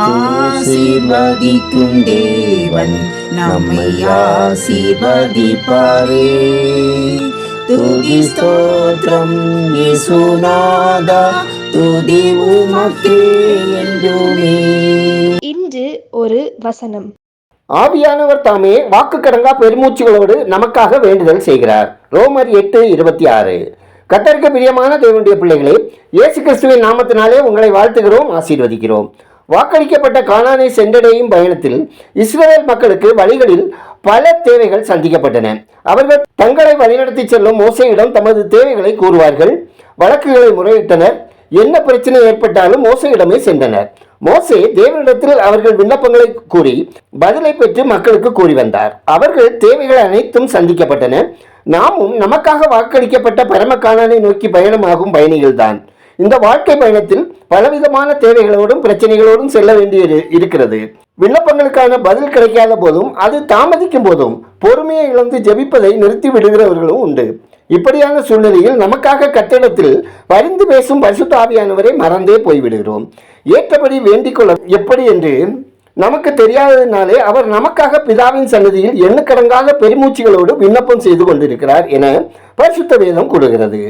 ஆசீர்வதிக்கும் தேவன் நம்மை ஆசீர்வதிப்பாரே. துதி ஸ்தோத்திரம் இயேசுநாதா, துதி உமக்கே என்றுமே. இன்று ஒரு வசனம். ஆவியானவர் தாமே வாக்கு கடங்கா பெருமூச்சுகளோடு நமக்காக வேண்டுதல் செய்கிறார். ரோமர் 8:26. கர்த்தருக்கு பிரியமான தேவனுடைய பிள்ளைகளே, இயேசு கிறிஸ்துவின் நாமத்தினாலே உங்களை வாழ்த்துகிறோம், ஆசீர்வதிக்கிறோம். வாக்களிக்கப்பட்ட கானானை சென்றடையும் பயணத்தில் இஸ்ரவேல் மக்களுக்கு வழிகளில் பல தேவைகள் சந்திக்கப்பட்டன. அவர்கள் தங்களை வழிநடத்தி செல்லும் மோசேயிடம் தமது தேவைகளை கூறுவார்கள். வழக்குகளை முறையிட்டனர். என்ன பிரச்சனை ஏற்பட்டாலும் மோசேயிடமே சென்றனர். மோசே தேவனிடத்தில் அவர்கள் விண்ணப்பங்களை கூறி பதிலை பெற்று மக்களுக்கு கூறி வந்தார். அவர்கள் தேவைகள் அனைத்தும் சந்திக்கப்பட்டன. நாமும் நமக்காக வாக்களிக்கப்பட்ட பரம கானானை நோக்கி பயணமாகும் பயணிகள்தான். இந்த வாழ்க்கை பயணத்தில் பலவிதமான தேவைகளோடும் பிரச்சனைகளோடும் செல்ல வேண்டி இருக்கிறது. விண்ணப்பங்களுக்கான பதில் கிடைக்காத போதும், அது தாமதிக்கும் போதும் பொறுமையை இழந்து ஜெபிப்பதை நிறுத்தி விடுகிறவர்களும் உண்டு. இப்படியான சூழ்நிலையில் நமக்காக கட்டிடத்தில் பரிந்து பேசும் பரிசுத்த ஆவியானவரை மறந்தே போய்விடுகிறோம். ஏற்றபடி வேண்டிக் கொள்ள எப்படி என்று நமக்கு தெரியாததினாலே அவர் நமக்காக பிதாவின் சன்னதியில் எண்ணுக்கடங்காத பெருமூச்சுகளோடு விண்ணப்பம் செய்து கொண்டிருக்கிறார் என பரிசுத்த வேதம் கூறுகிறது.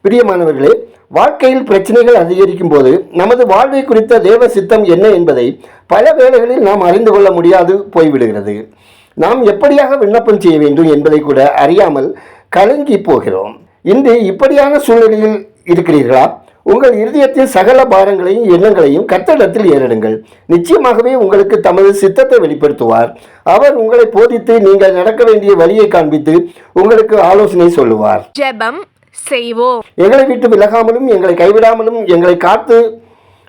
பிரியமானவர்களே, வாழ்க்கையில் பிரச்சனைகள் அதிகரிக்கும் போது நமது வாழ்வை குறித்த தேவ சித்தம் என்ன என்பதை பல வேளைகளில் நாம் அறிந்து கொள்ள முடியாது போய்விடுகிறது. நாம் எப்படியாக விண்ணப்பம் செய்ய வேண்டும் என்பதை கூட அறியாமல் கலங்கி போகிறோம். இன்று இப்படியான சூழ்நிலையில் இருக்கிறீர்களா? உங்கள் இருதயத்தின் சகல பாரங்களையும் எண்ணங்களையும் கர்த்தரிடத்தில் ஏறிடுங்கள். நிச்சயமாகவே உங்களுக்கு தமது சித்தத்தை வெளிப்படுத்துவார். அவர் உங்களை போதித்து நீங்கள் நடக்க வேண்டிய வழியை காண்பித்து உங்களுக்கு ஆலோசனை சொல்லுவார். ஜெபம் செய்வோம். எங்களை விட்டு விலகாமலும் எங்களை கைவிடாமலும் எங்களை காத்து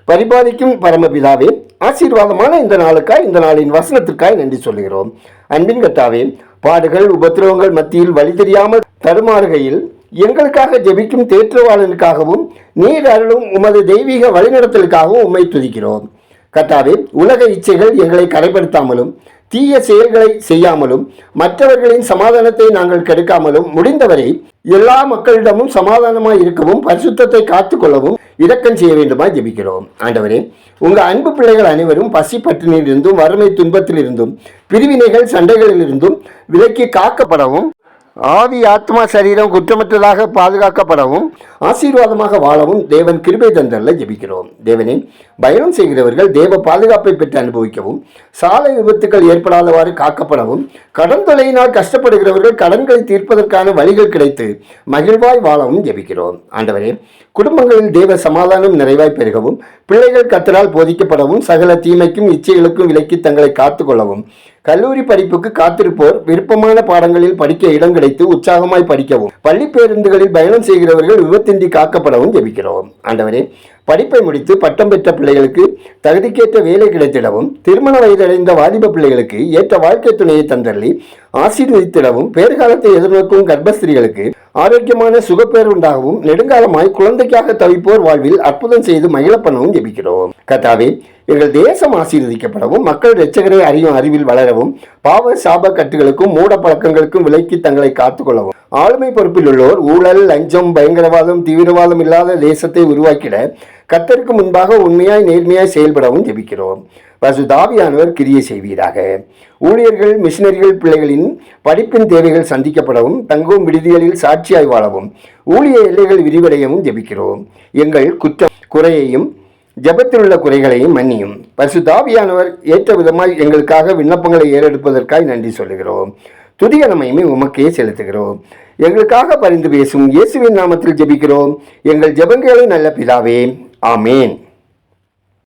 பரிபாலிக்கும் பரமபிதாவே, ஆசீர்வாதமான இந்த நாளுக்காய், இந்த நாளின் வசனத்திற்காய் நன்றி சொல்கிறோம். அன்பின் கர்த்தாவே, பாடுகள் உபத்திரவங்கள் மத்தியில் வழி தெரியாமல் தடுமாறுகையில் எங்களுக்காக ஜெபிக்கும் தேற்றவாளனுக்காகவும் நீர் அருளும் உமது தெய்வீக வழிநடத்தலுக்காகவும் உம்மை துதிக்கிறோம். கர்த்தாவே, உலக இச்சைகள் எங்களை கரைப்படுத்தாமலும் தீய செயல்களை செய்யாமலும் மற்றவர்களின் சமாதானத்தை நாங்கள் கெடுக்காமலும் முடிந்தவரை எல்லா மக்களிடமும் சமாதானமாய் இருக்கவும் பரிசுத்தத்தை காத்து கொள்ளவும் இரக்கம் செய்ய வேண்டுமாய் ஜெபிக்கிறோம். ஆண்டவரே, உங்க அன்பு பிள்ளைகள் அனைவரும் பசி பட்டினியிலிருந்தும் வறுமை துன்பத்திலிருந்தும் பிரிவினைகள் சண்டைகளிலிருந்தும் விலக்கி காக்கப்படவும் ஆவி ஆத்மா சரீரம் குற்றமற்றதாக பாதுகாக்கப்படவும் ஆசீர்வாதமாக வாழவும் தேவன் கிருபை தந்தல்ல ஜெபிக்கிறோம். தேவனே, பயணம் செய்கிறவர்கள் தேவ பாதுகாப்பை பெற்று அனுபவிக்கவும், சாலை விபத்துக்கள் ஏற்படாதவாறு காக்கப்படவும், கடன் தொல்லையினால் கஷ்டப்படுகிறவர்கள் கடன்களை தீர்ப்பதற்கான வழிகள் கிடைத்து மகிழ்வாய் வாழவும் ஜெபிக்கிறோம். ஆண்டவரே, குடும்பங்களில் தேவ சமாதானம் நிறைவாய் பெருகவும், பிள்ளைகள் கர்த்தரால் போதிக்கப்படவும், சகல தீமைக்கும் இச்சைகளுக்கும் விலக்கி தங்களை காத்துக்கொள்ளவும், கல்லூரி படிப்புக்கு காத்திருப்போர் விருப்பமான பாடங்களில் படிக்க இடம் கிடைத்து உற்சாகமாய் படிக்கவும், பள்ளி பேருந்துகளில் பயணம் செய்கிறவர்கள் விபத்தின்றி காக்கப்படவும் ஜெபிக்கிறோம். ஆண்டவரே, படிப்பை முடித்து பட்டம் பெற்ற பிள்ளைகளுக்கு தகுதிக்கேற்ற வேலை கிடைத்திடவும், திருமண வயதடைந்த வாலிப பிள்ளைகளுக்கு ஏற்ற வாழ்க்கை துணையை தந்தள்ளி ஆசீர்வதித்திடவும், பேறுகாலத்தை எதிர்நோக்கும் கர்ப்பஸ்திரிகளுக்கு ஆரோக்கியமான சுகப்பேர் உண்டாகவும், நெடுங்காலமாய் குழந்தைக்காக தவிப்போர் வாழ்வில் அற்புதம் செய்து மகிழ பண்ணவும் ஜெபிக்கிறோம். கர்த்தாவே, எங்கள் தேசம் ஆசீர்வதிக்கப்படவும், மக்கள் இரட்சகரை அறியும் அறிவில் வளரவும், பாவ சாப கட்டுகளுக்கும் மூட பழக்கங்களுக்கும் விலக்கி தங்களை காத்துக்கொள்ளவும், ஆளுமை பொறுப்பில் உள்ளோர் ஊழல், லஞ்சம், பயங்கரவாதம், தீவிரவாதம் இல்லாத தேசத்தை உருவாக்கிட கர்த்தருக்கு முன்பாக உண்மையாய் நேர்மையாய் செயல்படவும் ஜெபிக்கிறோம். பரிசுத்த ஆவியானவர் கிரியை செய்வீராக. ஊழியர்கள், மிஷினரிகள் பிள்ளைகளின் படிப்பின் தேவைகள் சந்திக்கப்படவும், தங்கும் விடுதிகளில் சாட்சியாய் வாழவும், ஊழிய எல்லைகள் விரிவடையவும் ஜெபிக்கிறோம். எங்கள் குற்றம் குறையையும் ஜெபத்தில் உள்ள குறைகளையும் மன்னியும். பரிசுத்த ஆவியானவர் ஏற்ற விதமாய் எங்களுக்காக விண்ணப்பங்களை ஏறெடுப்பதற்காய் நன்றி சொல்லுகிறோம். துதிகனமையுமே உமக்கே செலுத்துகிறோம். எங்களுக்காக பரிந்து பேசும் இயேசுவின் நாமத்தில் ஜெபிக்கிறோம். எங்கள் ஜெபங்களை நல்ல பிதாவே, ஆமேன்.